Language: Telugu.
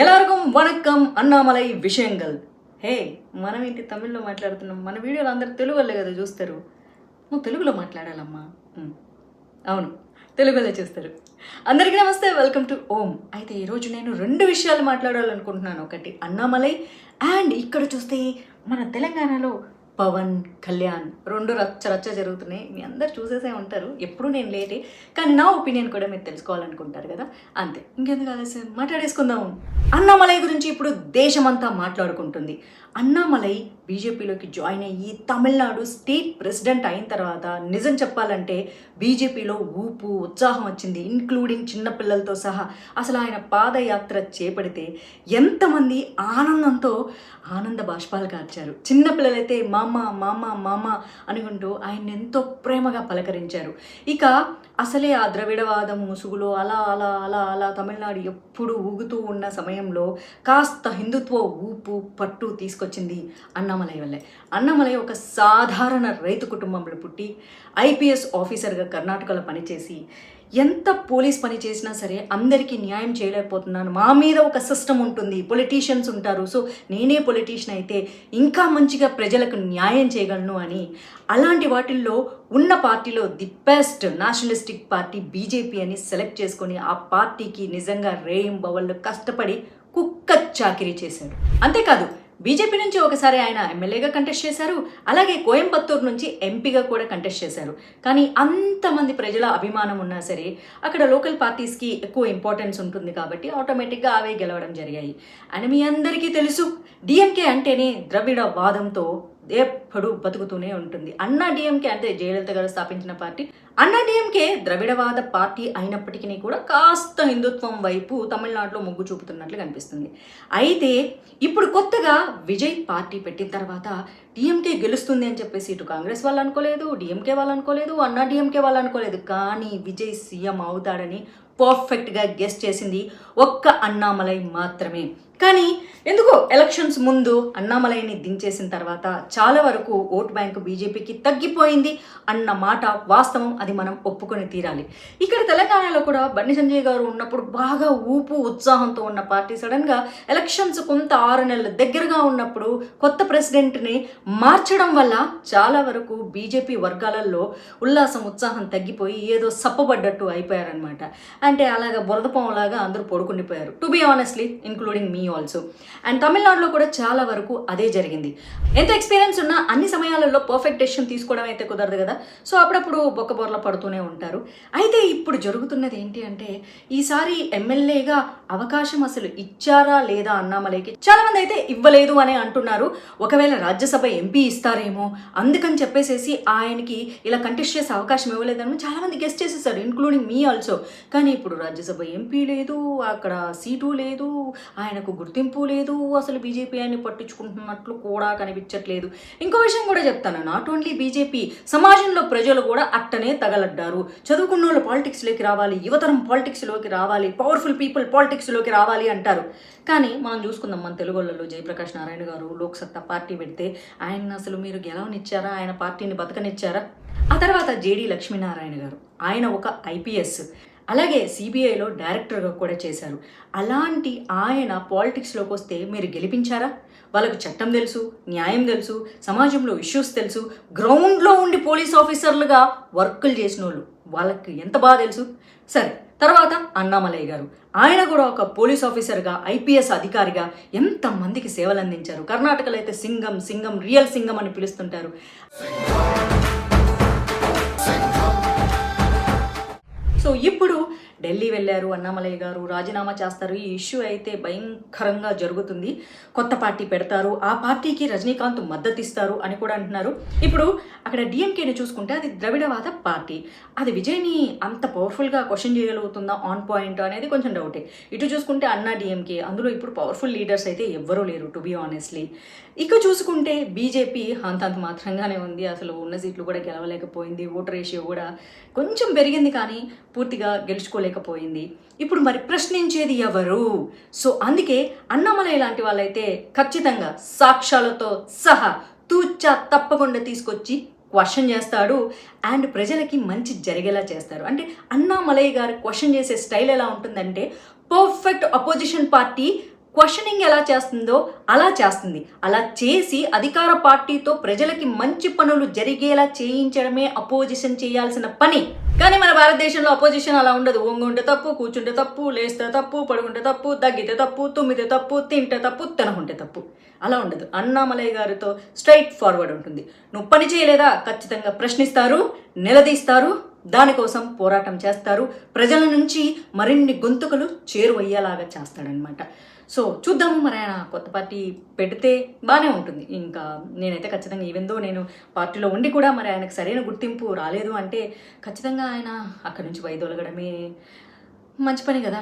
ఎల్లరికం వణక్కం అన్నామలై విషయంగల్. హే, మనం ఏంటి తమిళ్లో మాట్లాడుతున్నాం? మన వీడియోలు అందరూ తెలుగు వాళ్ళే కదా చూస్తారు. నువ్వు తెలుగులో మాట్లాడాలమ్మా. అవును, తెలుగులో చూస్తారు. అందరికీ నమస్తే, వెల్కమ్ టు ఓం. అయితే ఈరోజు నేను 2 విషయాలు మాట్లాడాలనుకుంటున్నాను. ఒకటి అన్నామలై, అండ్ ఇక్కడ చూస్తే మన తెలంగాణలో పవన్ కళ్యాణ్ 2 రచ్చ జరుగుతున్నాయి. మీ అందరు చూసేసే ఉంటారు, ఎప్పుడు నేను లేటే. కానీ నా ఒపీనియన్ కూడా మీరు తెలుసుకోవాలనుకుంటారు కదా, అంతే. ఇంకెందుకు ఆలస్యం, మాట్లాడేసుకుందాం. అన్నామలై గురించి ఇప్పుడు దేశమంతా మాట్లాడుకుంటుంది. అన్నామలై బీజేపీలోకి జాయిన్ అయ్యి తమిళనాడు స్టేట్ ప్రెసిడెంట్ అయిన తర్వాత నిజం చెప్పాలంటే బీజేపీలో ఊపు ఉత్సాహం వచ్చింది, ఇంక్లూడింగ్ చిన్నపిల్లలతో సహా. అసలు ఆయన పాదయాత్ర చేపడితే ఎంతమంది ఆనందంతో ఆనంద బాష్పాలు కార్చారు. చిన్నపిల్లలైతే మామ మామ మామ అనుకుంటూ ఆయన ఎంతో ప్రేమగా పలకరించారు. ఇక అసలే ఆ ద్రవిడవాదం ముసుగులో అలా అలా అలా అలా తమిళనాడు ఎప్పుడు ఊగుతూ ఉన్న సమయంలో కాస్త హిందుత్వ ఊపు పట్టు తీసుకొచ్చింది అన్నామలై వల్లే. అన్నామలై ఒక సాధారణ రైతు కుటుంబంలో పుట్టి ఐపీఎస్ ఆఫీసర్గా కర్ణాటకలో పనిచేసి ఎంత పోలీస్ పని చేసినా సరే అందరికీ న్యాయం చేయలేకపోతున్నాను, మా మీద ఒక సిస్టమ్ ఉంటుంది, పొలిటీషియన్స్ ఉంటారు, సో నేనే పొలిటీషియన్ అయితే ఇంకా మంచిగా ప్రజలకు న్యాయం చేయగలను అని అలాంటి వాటిల్లో ఉన్న పార్టీలో the best nationalistic party BJP అని సెలెక్ట్ చేసుకొని ఆ పార్టీకి నిజంగా రేయింబవళ్ళు కష్టపడి కుక్క చాకిరీ చేశాడు. అంతేకాదు, బీజేపీ నుంచి ఒకసారి ఆయన ఎమ్మెల్యేగా కంటెస్ట్ చేశారు, అలాగే కోయంబత్తూరు నుంచి ఎంపీగా కూడా కంటెస్ట్ చేశారు. కానీ అంతమంది ప్రజల అభిమానం ఉన్నా సరే అక్కడ లోకల్ పార్టీస్కి ఎక్కువ ఇంపార్టెన్స్ ఉంటుంది కాబట్టి ఆటోమేటిక్గా అవే గెలవడం జరిగాయి. అని మీ అందరికీ తెలుసు, డిఎంకే అంటేనే ద్రవిడ వాదంతో ఎప్పుడు బతుకుతూనే ఉంటుంది. అన్నా డిఎంకే అంటే జయలలిత గారు స్థాపించిన పార్టీ. అన్నా డిఎంకే ద్రవిడవాద పార్టీ అయినప్పటికీ కూడా కాస్త హిందుత్వం వైపు తమిళనాడులో మొగ్గు చూపుతున్నట్లు కనిపిస్తుంది. అయితే ఇప్పుడు కొత్తగా విజయ్ పార్టీ పెట్టిన తర్వాత డిఎంకే గెలుస్తుంది అని చెప్పేసి ఇటు కాంగ్రెస్ వాళ్ళు అనుకోలేదు, డిఎంకే వాళ్ళు అనుకోలేదు, అన్నా డిఎంకే వాళ్ళు అనుకోలేదు. కానీ విజయ్ సీఎం అవుతాడని పర్ఫెక్ట్గా గెస్ చేసింది ఒక్క అన్నామలై మాత్రమే. కానీ ఎందుకో ఎలక్షన్స్ ముందు అన్నామలైని దించేసిన తర్వాత చాలా వరకు ఓట్ బ్యాంకు బీజేపీకి తగ్గిపోయింది అన్న మాట వాస్తవం, అది మనం ఒప్పుకొని తీరాలి. ఇక్కడ తెలంగాణలో కూడా బండి సంజయ్ గారు ఉన్నప్పుడు బాగా ఊపు ఉత్సాహంతో ఉన్న పార్టీ సడన్గా ఎలక్షన్స్ కొంత 6 నెలల దగ్గరగా ఉన్నప్పుడు కొత్త ప్రెసిడెంట్ని మార్చడం వల్ల చాలా వరకు బీజేపీ వర్గాలలో ఉల్లాసం ఉత్సాహం తగ్గిపోయి ఏదో సప్పబడ్డట్టు అయిపోయారనమాట. అంటే అలాగా బురదపంలాగా అందరూ పడుకుండిపోయారు, to be honestly including me also. And తమిళనాడులో కూడా చాలా వరకు అదే జరిగింది. ఎంత ఎక్స్పీరియన్స్ ఉన్నా అన్ని సమయాలలో పర్ఫెక్ట్ డెసిషన్ తీసుకోవడం అయితే కుదరదు కదా, సో అప్పుడప్పుడు బొక్కబొర్ల పడుతూనే ఉంటారు. అయితే ఇప్పుడు జరుగుతున్నది ఏంటి అంటే ఈసారి ఎమ్మెల్యేగా అవకాశం అసలు ఇచ్చారా లేదా అన్నామలైకి? చాలా మంది అయితే ఇవ్వలేదు అని అంటున్నారు. ఒకవేళ రాజ్యసభ ఎంపీ ఇస్తారేమో అందుకని చెప్పేసేసి ఆయనకి ఇలా కంటెస్ట్ చేసే అవకాశం ఇవ్వలేదని చాలా మంది గెస్ట్ చేసేసారు, ఇంక్లూడింగ్ మీ ఆల్సో. కానీ ఇప్పుడు రాజ్యసభ ఎంపీ లేదు, అక్కడ సీటు లేదు, ఆయనకు గుర్తింపు లేదు, అసలు బీజేపీ అని పట్టించుకుంటున్నట్లు కూడా కనిపించట్లేదు. ఇంకో విషయం కూడా చెప్తాను, నాట్ ఓన్లీ బీజేపీ, సమాజంలో ప్రజలు కూడా అట్టనే తగలడ్డారు. చదువుకున్న వాళ్ళు పాలిటిక్స్లోకి రావాలి, యువతరం పాలిటిక్స్లోకి రావాలి, పవర్ఫుల్ పీపుల్ పాలిటిక్స్లోకి రావాలి అంటారు. కానీ మనం చూసుకుందాం, మన తెలుగులలో జయప్రకాష్ నారాయణ గారు లోక్సత్తా పార్టీ పెడితే ఆయన అసలు మీరు గెలవనిచ్చారా? ఆయన పార్టీని బతకనిచ్చారా? ఆ తర్వాత జేడీ లక్ష్మీనారాయణ గారు, ఆయన ఒక ఐపీఎస్, అలాగే సిబిఐలో డైరెక్టర్గా కూడా చేశారు. అలాంటి ఆయన పాలిటిక్స్లోకి వస్తే మీరు గెలిపించారా? వాళ్ళకు చట్టం తెలుసు, న్యాయం తెలుసు, సమాజంలో ఇష్యూస్ తెలుసు, గ్రౌండ్లో ఉండి పోలీస్ ఆఫీసర్లుగా వర్కులు చేసిన వాళ్ళు, వాళ్ళకి ఎంత బాగా తెలుసు. సరే, తర్వాత అన్నామలై గారు, ఆయన కూడా ఒక పోలీస్ ఆఫీసర్గా ఐపీఎస్ అధికారిగా ఎంతమందికి సేవలు అందించారు. కర్ణాటకలో అయితే సింగం సింగం రియల్ సింగం అని పిలుస్తుంటారు. సో ఇప్పుడు ఢిల్లీ వెళ్ళారు అన్నామలై గారు, రాజీనామా చేస్తారు. ఈ ఇష్యూ అయితే భయంకరంగా జరుగుతుంది. కొత్త పార్టీ పెడతారు, ఆ పార్టీకి రజనీకాంత్ మద్దతు ఇస్తారు అని కూడా అంటున్నారు. ఇప్పుడు అక్కడ డిఎంకేని చూసుకుంటే అది ద్రవిడవాద పార్టీ, అది విజయ్ని అంత పవర్ఫుల్గా క్వశ్చన్ చేయగలుగుతుందా ఆన్ పాయింట్ అనేది కొంచెం డౌటే. ఇటు చూసుకుంటే అన్నా డిఎంకే, అందులో ఇప్పుడు పవర్ఫుల్ లీడర్స్ అయితే ఎవ్వరూ లేరు, టు బీ ఆనెస్ట్లీ. ఇక చూసుకుంటే బీజేపీ అంతంత మాత్రంగానే ఉంది, అసలు ఉన్న సీట్లు కూడా గెలవలేకపోయింది, ఓటర్ రేషియో కూడా కొంచెం పెరిగింది కానీ పూర్తిగా గెలుచుకోలేకపోయింది. ఇప్పుడు మరి ప్రశ్నించేది ఎవరు? సో అందుకే అన్నామలై లాంటి వాళ్ళైతే ఖచ్చితంగా సాక్ష్యాలతో సహా తూచా తప్పకుండా తీసుకొచ్చి క్వశ్చన్ చేస్తాడు అండ్ ప్రజలకి మంచి జరిగేలా చేస్తారు. అంటే అన్నామలై గారు క్వశ్చన్ చేసే స్టైల్ ఎలా ఉంటుందంటే పర్ఫెక్ట్ అపోజిషన్ పార్టీ క్వశ్చనింగ్ ఎలా చేస్తుందో అలా చేస్తుంది. అలా చేసి అధికార పార్టీతో ప్రజలకి మంచి పనులు జరిగేలా చేయించడమే అపోజిషన్ చేయాల్సిన పని. కానీ మన భారతదేశంలో అపోజిషన్ అలా ఉండదు. ఒంగుంటే తప్పు, కూర్చుంటే తప్పు, లేస్తే తప్పు, పడుకుంటే తప్పు, దగ్గితే తప్పు, తుమ్మితే తప్పు, తింటే తప్పు, తినకుంటే తప్పు. అలా ఉండదు. అన్నామలై గారితో స్ట్రైట్ ఫార్వర్డ్ ఉంటుంది. నువ్వు పని చేయలేదా ఖచ్చితంగా ప్రశ్నిస్తారు, నిలదీస్తారు, దానికోసం పోరాటం చేస్తారు, ప్రజల నుంచి మరిన్ని గొంతుకలు చేరువయ్యేలాగా చేస్తాడనమాట. సో చూద్దాము, మరి ఆయన కొత్త పార్టీ పెడితే బాగానే ఉంటుంది. ఇంకా నేనైతే ఖచ్చితంగా ఈవెందో నేను పార్టీలో ఉండి కూడా మరి ఆయనకు సరైన గుర్తింపు రాలేదు అంటే ఖచ్చితంగా ఆయన అక్కడి నుంచి వైదొలగడమే మంచి పని కదా.